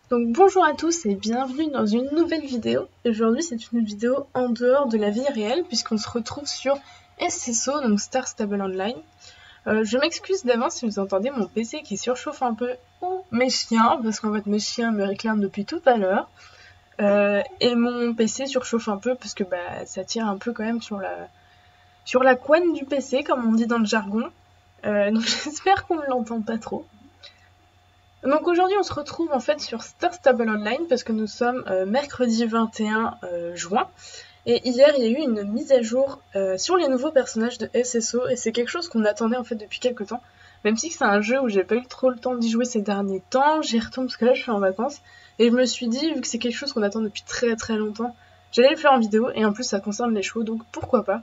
Donc bonjour à tous et bienvenue dans une nouvelle vidéo. Aujourd'hui c'est une vidéo en dehors de la vie réelle puisqu'on se retrouve sur SSO, donc Star Stable Online. Je m'excuse d'avance si vous entendez mon PC qui surchauffe un peu ou mes chiens, parce qu'en fait mes chiens me réclament depuis tout à l'heure. Et mon PC surchauffe un peu parce que ça tire un peu quand même sur la couenne du PC comme on dit dans le jargon. Donc j'espère qu'on ne l'entend pas trop. Donc aujourd'hui on se retrouve en fait sur Star Stable Online parce que nous sommes mercredi 21 juin et hier il y a eu une mise à jour sur les nouveaux personnages de SSO et c'est quelque chose qu'on attendait en fait depuis quelques temps, même si c'est un jeu où j'ai pas eu trop le temps d'y jouer ces derniers temps. J'y retourne parce que là je suis en vacances et je me suis dit, vu que c'est quelque chose qu'on attend depuis très très longtemps, j'allais le faire en vidéo et en plus ça concerne les chevaux donc pourquoi pas.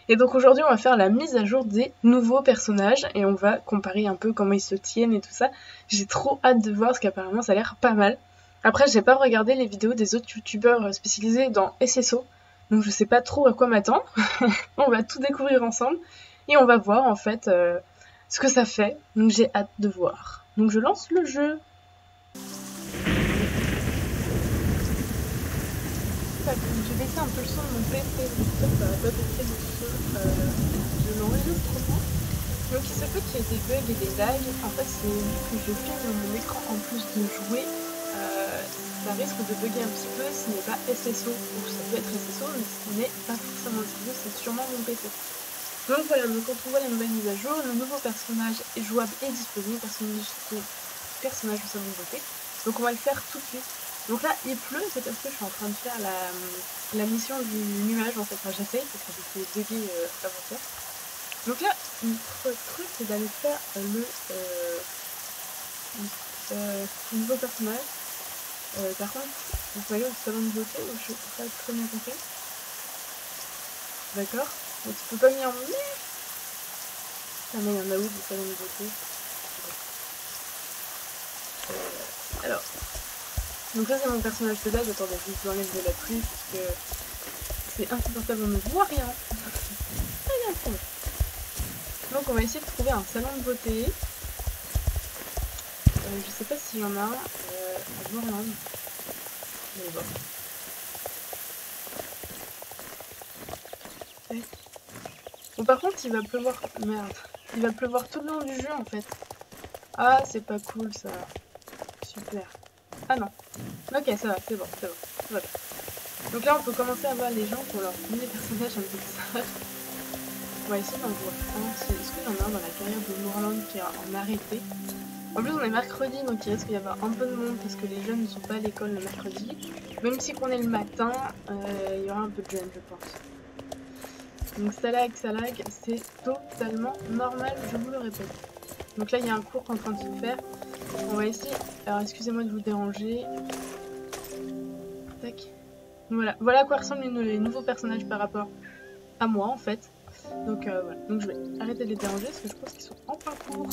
Et donc aujourd'hui on va faire la mise à jour des nouveaux personnages et on va comparer un peu comment ils se tiennent et tout ça. J'ai trop hâte de voir parce qu'apparemment ça a l'air pas mal. Après j'ai pas regardé les vidéos des autres youtubeurs spécialisés dans SSO, donc je sais pas trop à quoi m'attendre. On va tout découvrir ensemble et on va voir en fait ce que ça fait. Donc j'ai hâte de voir. Donc je lance le jeu. J'ai baissé un peu le son de mon PC, ça va pas baisser le son de l'enregistrement. Donc il se peut qu'il y ait des bugs et des lags. En fait c'est vu que je filme mon écran en plus de jouer, ça risque de bugger un petit peu. Ce n'est pas SSO, ou ça peut être SSO, mais ce n'est pas forcément SSO, c'est sûrement mon PC. Donc voilà, donc quand on voit la nouvelle mise à jour, le nouveau personnage est jouable et disponible, personnage de sa nouveauté. Donc on va le faire tout de suite. Donc là il pleut, c'est parce que je suis en train de faire la mission du nuage en fait, enfin j'essaye parce que j'ai fait bugger avant-hier. Donc là, notre truc c'est d'aller faire le nouveau personnage. Par contre, vous voyez au salon de beauté, je n'ai pas très bien compris. D'accord. Donc tu peux pas m'y emmener. Ah mais il y en a où du salon de beauté. Alors. Donc là c'est mon personnage de base, attendez, je vous enlève de la pluie parce que c'est insupportable, on ne voit rien. Donc on va essayer de trouver un salon de beauté. Je sais pas s'il y en a un à Borland. Je vais voir. Bon par contre il va pleuvoir. Merde. Il va pleuvoir tout le long du jeu en fait. Ah c'est pas cool ça. Super. Ah non. Ok ça va, c'est bon, c'est bon. Voilà. Donc là on peut commencer à voir les gens pour leur premier personnage un peu bizarre. On va essayer d'en voir un. Est-ce qu'il y en a un dans la carrière de Moorland qui est en arrêté? En plus on est mercredi donc il risque d'y avoir un peu de monde parce que les jeunes ne sont pas à l'école le mercredi. Même si qu'on est le matin, il y aura un peu de jeunes je pense. Donc ça lag, c'est totalement normal, je vous le répète. Donc là il y a un cours qu'on est en train de se faire. On va essayer. Alors excusez-moi de vous déranger. Tac. Voilà à quoi ressemblent les nouveaux personnages par rapport à moi en fait. Donc voilà. Donc je vais arrêter de les déranger parce que je pense qu'ils sont en plein cours.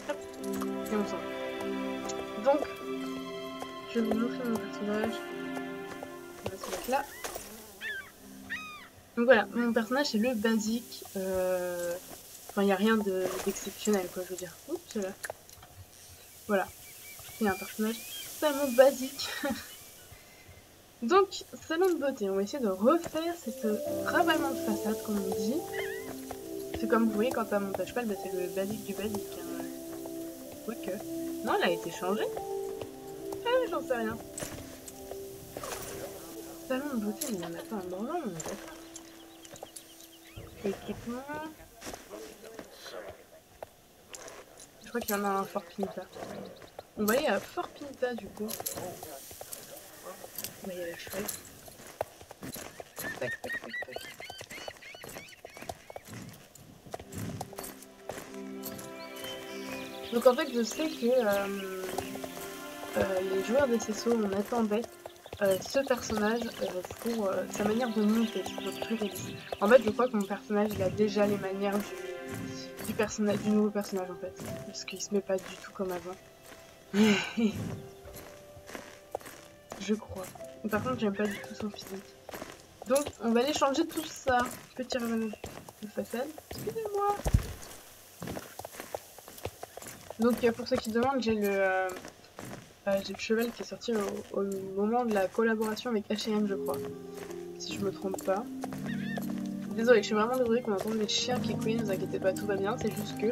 Hop. Et on s'en va. Donc je vais vous montrer mon personnage. On va se mettre là. Donc voilà, mon personnage c'est le basique. Enfin il n'y a rien d'exceptionnel quoi je veux dire. Oups là. Voilà. C'est un personnage tellement basique. Donc, salon de beauté, on va essayer de refaire cette ravalement de façade comme on dit. C'est comme vous voyez quand t'as mon touchpad, c'est le basique du basique. Hein. Quoique. Non, elle a été changée. Ah, j'en sais rien. Salon de beauté, il y en a pas un bordel, on est d'accord. Équipement. Je crois qu'il y en a un Fort Pinta. On va aller à Fort Pinta du coup. On va y aller à cheval. Tac, tac, tac, tac. Donc en fait je sais que les joueurs d'SSO on attendait ce personnage pour sa manière de monter, c'est plus réaliste. En fait je crois que mon personnage il a déjà les manières du nouveau personnage en fait. Parce qu'il se met pas du tout comme avant. Je crois. Mais par contre j'aime pas du tout son physique. Donc on va aller changer tout ça. Petit ravalement de façade. Excusez-moi. Donc pour ceux qui demandent, j'ai J'ai le cheval qui est sorti au moment de la collaboration avec H&M, je crois. Si je me trompe pas. Désolée, je suis vraiment désolée qu'on entende les chiens qui couillent, ne vous inquiétez pas, tout va bien, c'est juste que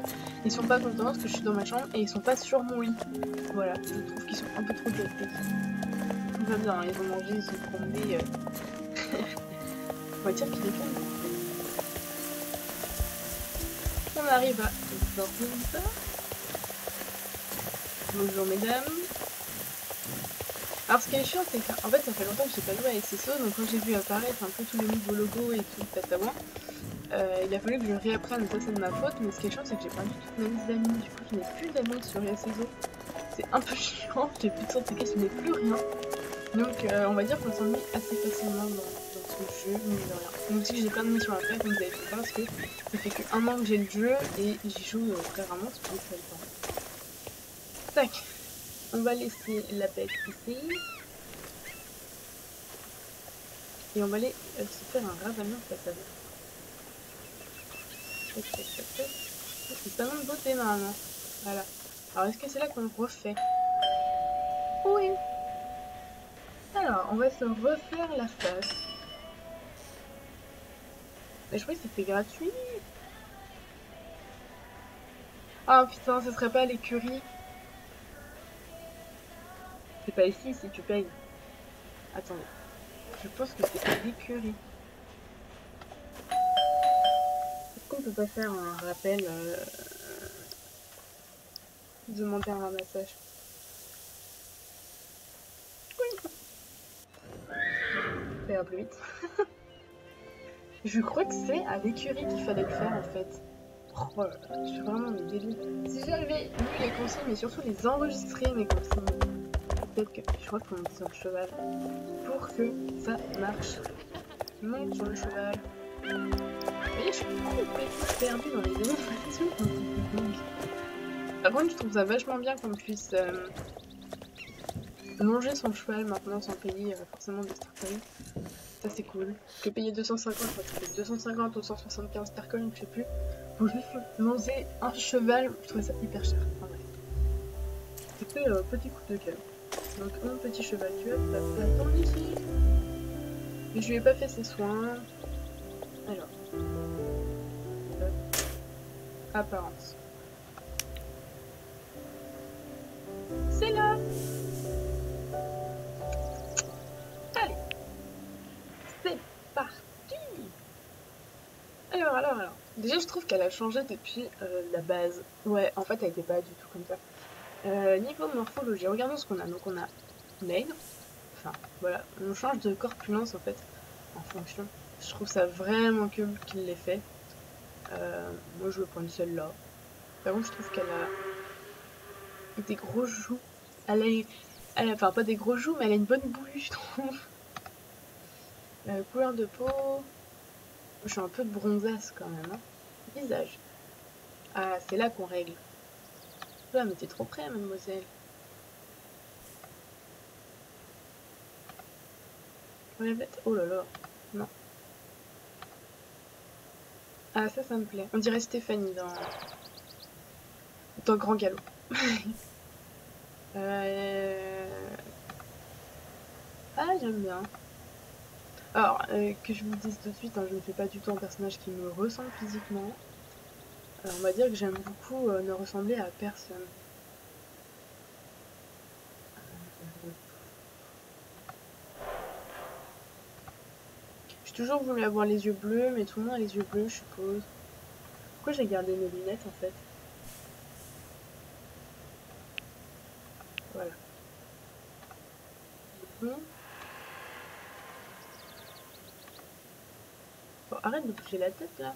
ils sont pas contents parce que je suis dans ma chambre et ils sont pas sur mon lit. Voilà, je trouve qu'ils sont un peu trop gâtés. Tout va bien, hein, ils ont mangé, ils sont promenés. On va dire qu'il est calme. On arrive à Dormir. Bonjour mesdames. Alors ce qui est chiant, c'est qu'en fait ça fait longtemps que j'ai pas joué à SSO, donc quand j'ai vu apparaître un peu tous les nouveaux logos et tout le tatouage, il a fallu que je réapprenne, ça c'est de ma faute, mais ce qui est chiant c'est que j'ai perdu toute ma liste d'amis, du coup je n'ai plus d'amis sur SSO. C'est un peu chiant, j'ai plus de sorte je n'ai plus rien. Donc on va dire qu'on s'ennuie assez facilement dans ce jeu, mine de rien. Donc si j'ai plein de missions à faire, comme vous avez pu voir, parce que ça fait que 1 an que j'ai le jeu et j'y joue très rarement, parce que j'ai pas le temps. Tac, on va laisser la bête ici. Et on va aller se faire un ravalement face à l'autre. C'est tellement de beauté normalement. Voilà. Alors est-ce que c'est là qu'on le refait? Oui. Alors, on va se refaire la face. Mais je croyais que c'était gratuit. Ah putain, ce serait pas à l'écurie. C'est pas ici si tu payes. Attendez. Je pense que c'est à l'écurie. Est-ce qu'on peut pas faire un rappel demander un ramassage? Oui. Ça ira plus vite. Je crois que c'est à l'écurie qu'il fallait le faire en fait. Oh là là, je suis vraiment une débile. Si j'avais lu les consignes, mais surtout les enregistrer mes consignes, peut-être que je crois qu'on monte sur le cheval pour que ça marche. Monte sur le cheval. Vous voyez, je suis complètement perdue dans les animations quand c'est dingue. Par contre, je trouve ça vachement bien qu'on puisse longer son cheval maintenant sans payer forcément des star coins. Ça c'est cool. Que payer 250, je crois que c'était 250 ou 175 star coins, je sais plus. Pour juste longer un cheval, je trouvais ça hyper cher. En vrai. C'était petit coup de gueule. Donc mon petit cheval, tu vas t'attendre ici. Mais je lui ai pas fait ses soins. Alors. Apparence. C'est là. Allez. C'est parti. Alors. Déjà, je trouve qu'elle a changé depuis la base. Ouais, en fait, elle était pas du tout comme ça. Niveau morphologie, regardons ce qu'on a. Donc, on a maigre. Enfin, voilà. On change de corpulence, en fait, en fonction. Je trouve ça vraiment cool qu'il l'ait fait. Moi, je vais prendre celle-là. Par contre, je trouve qu'elle a des gros joues. Enfin, pas des gros joues, mais elle a une bonne bouille, je trouve. Couleur de peau. Je suis un peu bronzasse quand même. Hein. Visage. Ah, c'est là qu'on règle. Là, mais t'es trop près, mademoiselle. Oh là là. Non. Ah, ça me plaît. On dirait Stéphanie dans Grand Galop. Ah, j'aime bien. Alors, que je vous dise tout de suite, hein, je ne fais pas du tout un personnage qui me ressemble physiquement. On va dire que j'aime beaucoup ne ressembler à personne. J'ai toujours voulu avoir les yeux bleus, mais tout le monde a les yeux bleus, je suppose. Pourquoi j'ai gardé mes lunettes en fait? Voilà. Bon, arrête de bouger la tête là.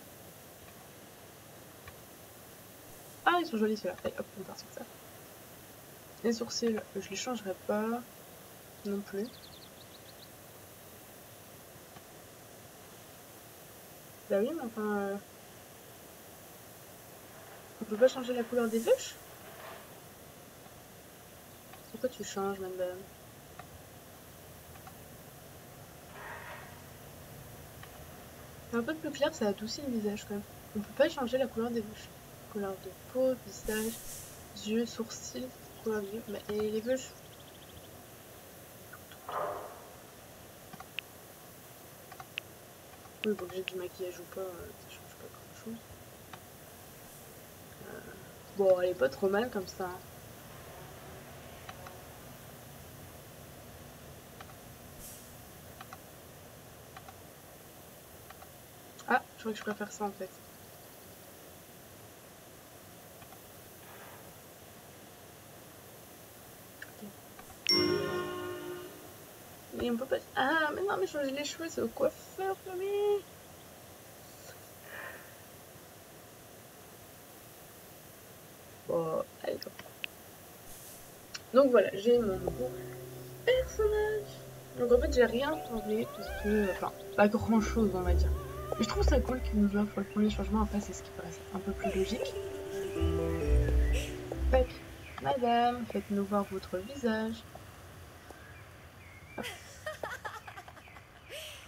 Ah, ils sont jolis ceux-là. Allez, hop, on part sur ça. Les sourcils, je les changerai pas non plus. Bah oui, mais enfin... on peut pas changer la couleur des vaches? Pourquoi tu changes, madame? C'est un peu plus clair, ça adoucit le visage quand même. On peut pas changer la couleur des bouches. Couleur de peau, visage, yeux, sourcils, couleur de yeux. Bah, et les bouches? Oui, bon, j'ai du maquillage ou pas, ça change pas grand chose. Bon, elle est pas trop mal comme ça. Hein. Ah, je crois que je préfère ça en fait. Mais on peut pas... Ah, mais non, mais changer les cheveux, c'est au coiffeur, mais... Bon, allez, go. Donc voilà, j'ai mon nouveau personnage. Donc en fait, j'ai rien changé, parce que... Enfin, pas grand chose, on va dire. Mais je trouve ça cool qu'ils nous offrent le premier changement. Après, c'est ce qui paraît un peu plus logique. Tac. Madame, faites-nous voir votre visage. Hop.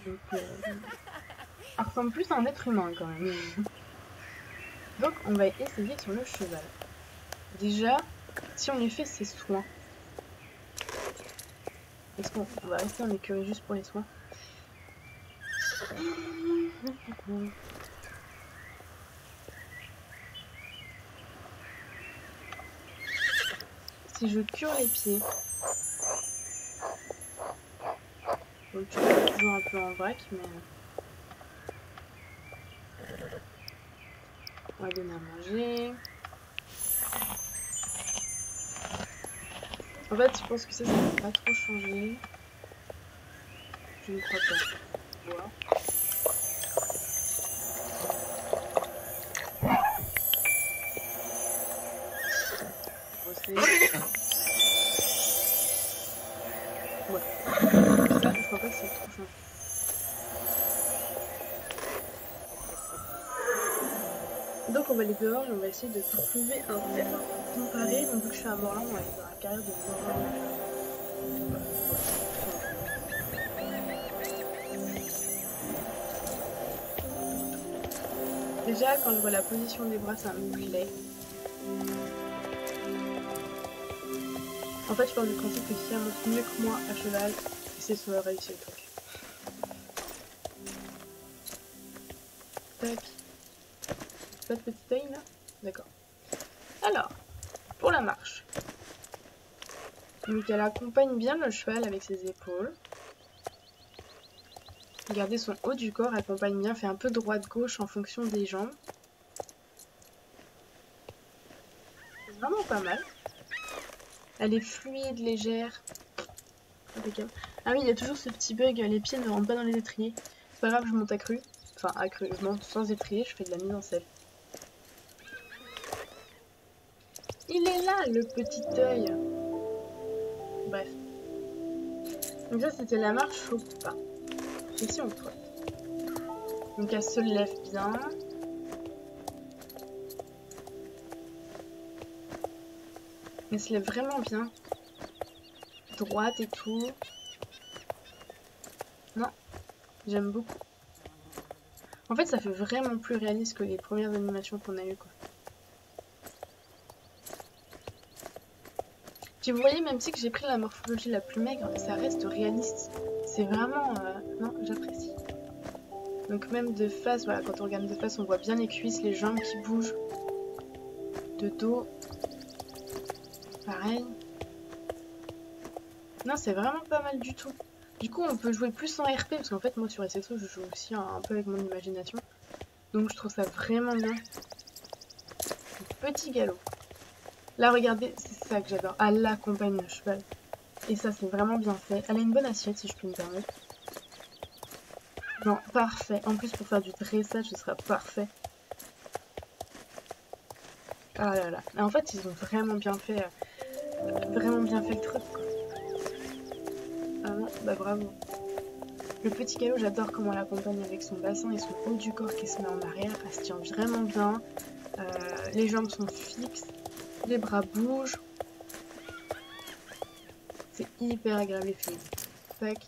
Donc, elle ressemble plus à un être humain quand même. Donc, on va essayer sur le cheval. Déjà, si on lui fait ses soins, est-ce qu'on va rester en écurie juste pour les soins? Si je cure les pieds, donc tu vois toujours un peu en vrac, mais on va donner à manger. En fait, je pense que ça va pas trop changer. Je ne crois pas. Voilà. Ouais. Ça, je crois pas que c'est trop changé. Donc on va aller dehors et on va essayer de trouver un terrain comparé. Donc vu que je suis à Morlan, on va aller dans la carrière de Morlan. Déjà, quand je vois la position des bras, ça me plaît. En fait, je pars du principe que si elle monte mieux que moi à cheval, c'est soit réussi le truc. Tac. Pas de petit œil là? D'accord. Alors, pour la marche. Donc elle accompagne bien le cheval avec ses épaules. Regardez son haut du corps, accompagne bien, fait un peu droite-gauche en fonction des jambes. C'est vraiment pas mal. Elle est fluide, légère. Impeccable. Ah oui, il y a toujours ce petit bug, les pieds ne rentrent pas dans les étriers. C'est pas grave, je monte accru. Enfin, accru, je monte sans étrier, je fais de la mise en selle. Il est là, le petit œil. Bref. Donc ça, c'était la marche au pas. Ici, on trotte. Donc elle se lève bien. Elle se lève vraiment bien. Droite et tout. Non, j'aime beaucoup. En fait, ça fait vraiment plus réaliste que les premières animations qu'on a eues, quoi. Puis vous voyez, même si que j'ai pris la morphologie la plus maigre, ça reste réaliste. C'est vraiment... Non, j'apprécie. Donc même de face, voilà, quand on regarde de face, on voit bien les cuisses, les jambes qui bougent. De dos. Pareil. Non, c'est vraiment pas mal du tout. Du coup, on peut jouer plus en RP, parce qu'en fait, moi, sur SSO, je joue aussi un peu avec mon imagination. Donc, je trouve ça vraiment bien. Petit galop. Là, regardez, c'est ça que j'adore. Elle accompagne le cheval. Et ça, c'est vraiment bien fait. Elle a une bonne assiette, si je peux me permettre. Non, parfait. En plus, pour faire du dressage, ce sera parfait. Ah là là. En fait, ils ont vraiment bien fait le truc, quoi. Ah non, bah bravo. Le petit galop, j'adore comment elle accompagne avec son bassin et son haut du corps qui se met en arrière. Elle se tient vraiment bien. Les jambes sont fixes. Les bras bougent. C'est hyper agréable et fluide. Tac.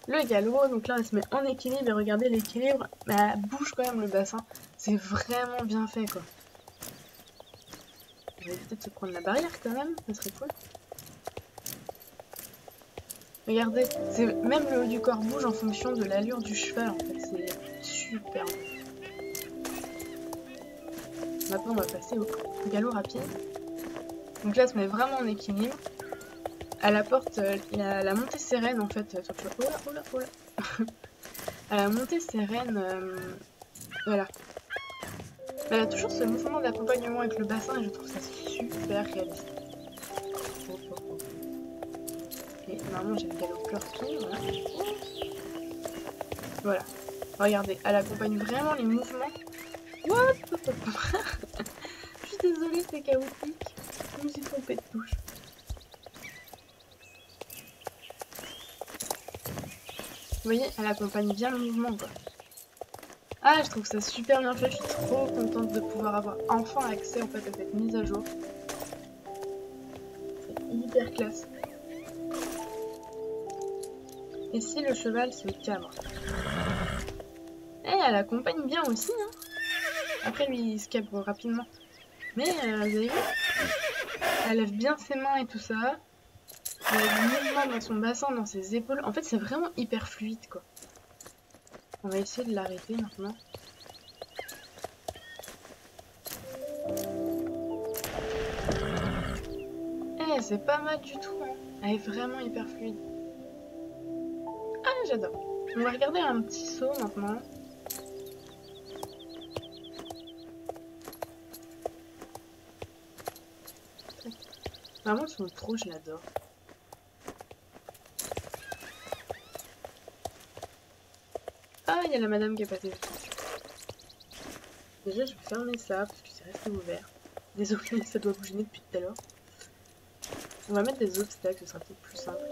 Le galop, donc là elle se met en équilibre et regardez l'équilibre, mais elle bouge quand même le bassin. C'est vraiment bien fait, quoi. Je vais peut-être se prendre la barrière quand même, ça serait cool. Regardez, même le haut du corps bouge en fonction de l'allure du cheval, en fait. C'est super bon. Maintenant on va passer au galop rapide. Donc là, se met vraiment en équilibre. À la porte, il y a la montée sereine en fait. Oh là, oh là, oh là. À la montée sereine, voilà. Elle a toujours ce mouvement d'accompagnement avec le bassin et je trouve ça super réaliste. Oh, oh, oh. Et normalement j'ai le galop Flirting, voilà. Voilà. Regardez, elle accompagne vraiment les mouvements. What? Je suis désolée, c'est chaotique. Je me suis trompée de touche. Vous voyez, elle accompagne bien le mouvement, quoi. Ah, je trouve ça super bien fait. Je suis trop contente de pouvoir avoir enfin accès en fait à cette mise à jour. C'est hyper classe. Et si le cheval se cabre? Eh, elle accompagne bien aussi, hein. Après, lui, il se cabre rapidement. Mais, vous avez vu? Elle lève bien ses mains et tout ça. Elle a du mouvement dans son bassin, dans ses épaules. En fait, c'est vraiment hyper fluide, quoi. On va essayer de l'arrêter maintenant. Eh, c'est pas mal du tout, hein. Elle est vraiment hyper fluide. Ah, j'adore. On va regarder un petit saut maintenant. Vraiment, son trot, je l'adore. Ah, il y a la madame qui est passée dessus. Déjà, je vais fermer ça parce que c'est resté ouvert. Désolée, ça doit bouger depuis tout à l'heure. On va mettre des obstacles, ce sera peut-être plus simple.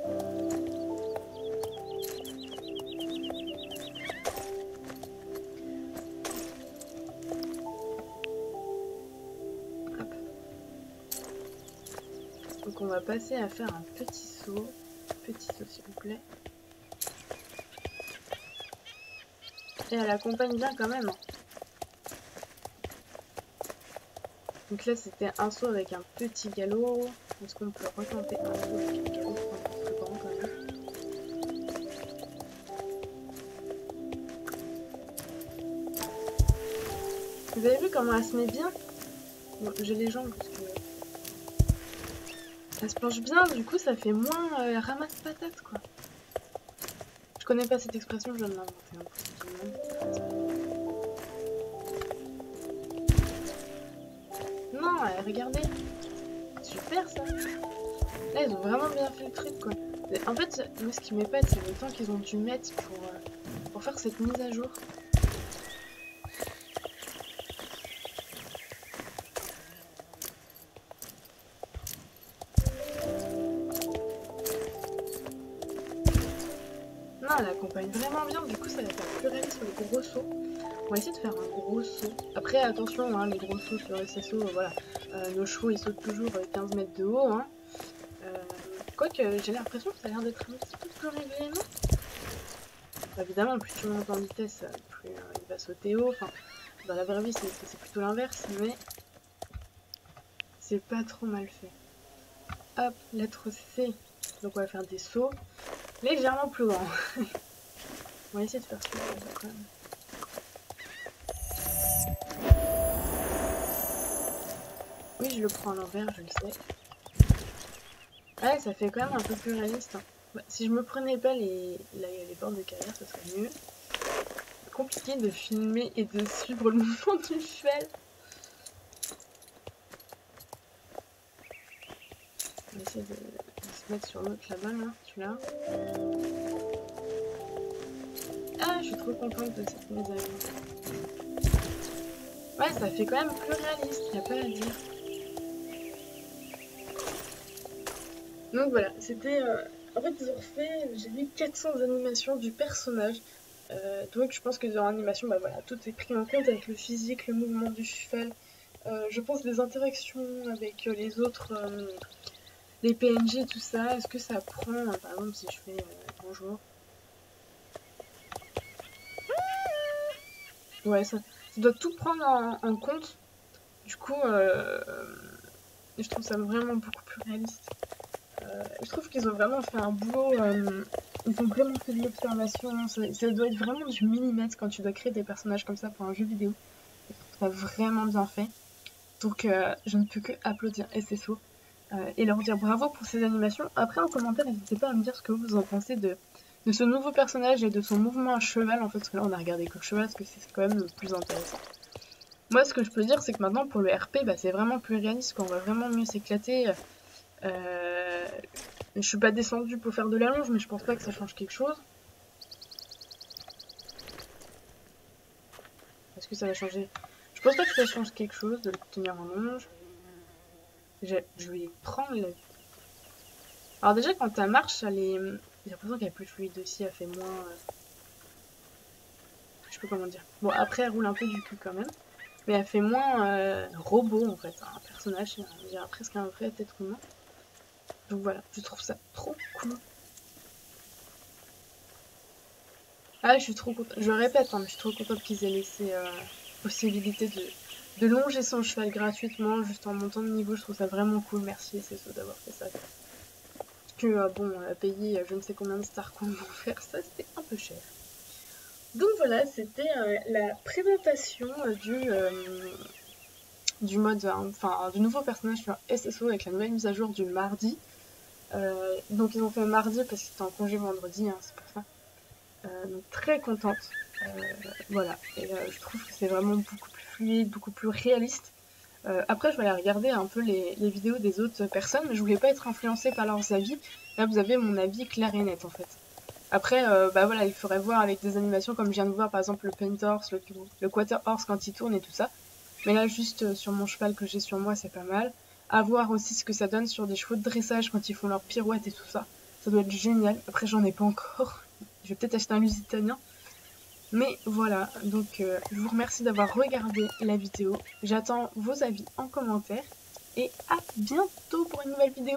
Hop. Donc on va passer à faire un petit saut. Petit saut s'il vous plaît. Et elle accompagne bien quand même. Donc là c'était un saut avec un petit galop. Est-ce qu'on peut retenter un saut avec un galop plus grand quand même? Vous avez vu comment elle se met bien? Bon, j'ai les jambes parce que elle se penche bien, du coup ça fait moins ramasse patate quoi. Je connais pas cette expression, je viens de l'inventer. Non, regardez. Super ça. Là ils ont vraiment bien fait le truc quoi. En fait, moi ce qui m'épate c'est le temps qu'ils ont dû mettre pour faire cette mise à jour. Non, elle accompagne vraiment bien, du coup ça va faire plus réaliste sur les gros sauts. On va essayer de faire un gros saut. Après attention, hein, les gros sauts sur le SSO, voilà. Nos chevaux ils sautent toujours 15 mètres de haut. Hein. Quoique j'ai l'impression que ça a l'air d'être un petit peu plus réglé, non? Évidemment, plus tu montes en vitesse, plus il va sauter haut. Enfin, dans la vraie vie c'est plutôt l'inverse, mais c'est pas trop mal fait. Hop, lettre C. Donc on va faire des sauts légèrement plus grands. On va essayer de faire ça quand même. Oui, je le prends à l'envers, je le sais. Ouais, ça fait quand même un peu plus réaliste. Hein. Bah, si je me prenais pas les bornes de carrière, ce serait mieux. C'est compliqué de filmer et de suivre le mouvement du cheval. On va essayer de se mettre sur l'autre là-bas, là, celui-là. Ah, je suis trop contente de cette mise à jour. Ouais, ça fait quand même plus réaliste, y a pas à dire. Donc voilà, c'était... En fait, ils ont refait, j'ai vu 400 animations du personnage. Donc je pense que dans l'animation, bah voilà, tout est pris en compte avec le physique, le mouvement du cheval. Je pense les interactions avec les autres, les PNG, tout ça. Est-ce que ça prend, par exemple, si je fais bonjour. Ouais, ça doit tout prendre en compte. Du coup, je trouve ça vraiment beaucoup plus réaliste. Je trouve qu'ils ont vraiment fait un boulot, ils ont vraiment fait de l'observation, ça doit être vraiment du millimètre quand tu dois créer des personnages comme ça pour un jeu vidéo. Je trouve ça vraiment bien fait. Donc je ne peux que applaudir SSO et leur dire bravo pour ces animations. Après en commentaire, n'hésitez pas à me dire ce que vous en pensez de ce nouveau personnage et de son mouvement à cheval, en fait, parce que là on a regardé que le cheval, parce que c'est quand même le plus intéressant. Moi, ce que je peux dire, c'est que maintenant, pour le RP, bah, c'est vraiment plus réaliste, qu'on va vraiment mieux s'éclater. Je suis pas descendue pour faire de la longe, mais je pense pas que ça change quelque chose. Est-ce que ça va changer? Je pense pas que ça change quelque chose de le tenir en longe. Je vais prendre la vue. Alors déjà, quand elle marche, elle est... j'ai l'impression qu'elle est plus fluide aussi, elle fait moins... Je sais pas comment dire. Bon, après, elle roule un peu du cul quand même. Mais elle fait moins robot en fait, un personnage, on dirait presque un vrai être humain. Donc voilà, je trouve ça trop cool. Ah, je suis trop contente, je le répète, hein, mais je suis trop contente qu'ils aient laissé possibilité de longer son cheval gratuitement, juste en montant de niveau, je trouve ça vraiment cool, merci SSO d'avoir fait ça. Parce que bon, payer je ne sais combien de stars qu'on va faire ça, c'était un peu cher. Donc voilà, c'était la présentation du mode, enfin du nouveau personnage sur SSO avec la nouvelle mise à jour du mardi. Donc ils ont fait mardi parce qu'ils étaient en congé vendredi, hein, c'est pour ça. Donc très contente. Voilà, et je trouve que c'est vraiment beaucoup plus fluide, beaucoup plus réaliste. Après je vais aller regarder un peu les vidéos des autres personnes, mais je voulais pas être influencée par leurs avis. Là vous avez mon avis clair et net en fait. Après, bah voilà, il faudrait voir avec des animations comme je viens de voir par exemple le paint horse, le quarter horse quand il tourne et tout ça. Mais là, juste sur mon cheval que j'ai sur moi, c'est pas mal. À voir aussi ce que ça donne sur des chevaux de dressage quand ils font leurs pirouettes et tout ça. Ça doit être génial. Après, j'en ai pas encore. Je vais peut-être acheter un lusitanien. Mais voilà, donc je vous remercie d'avoir regardé la vidéo. J'attends vos avis en commentaire. Et à bientôt pour une nouvelle vidéo.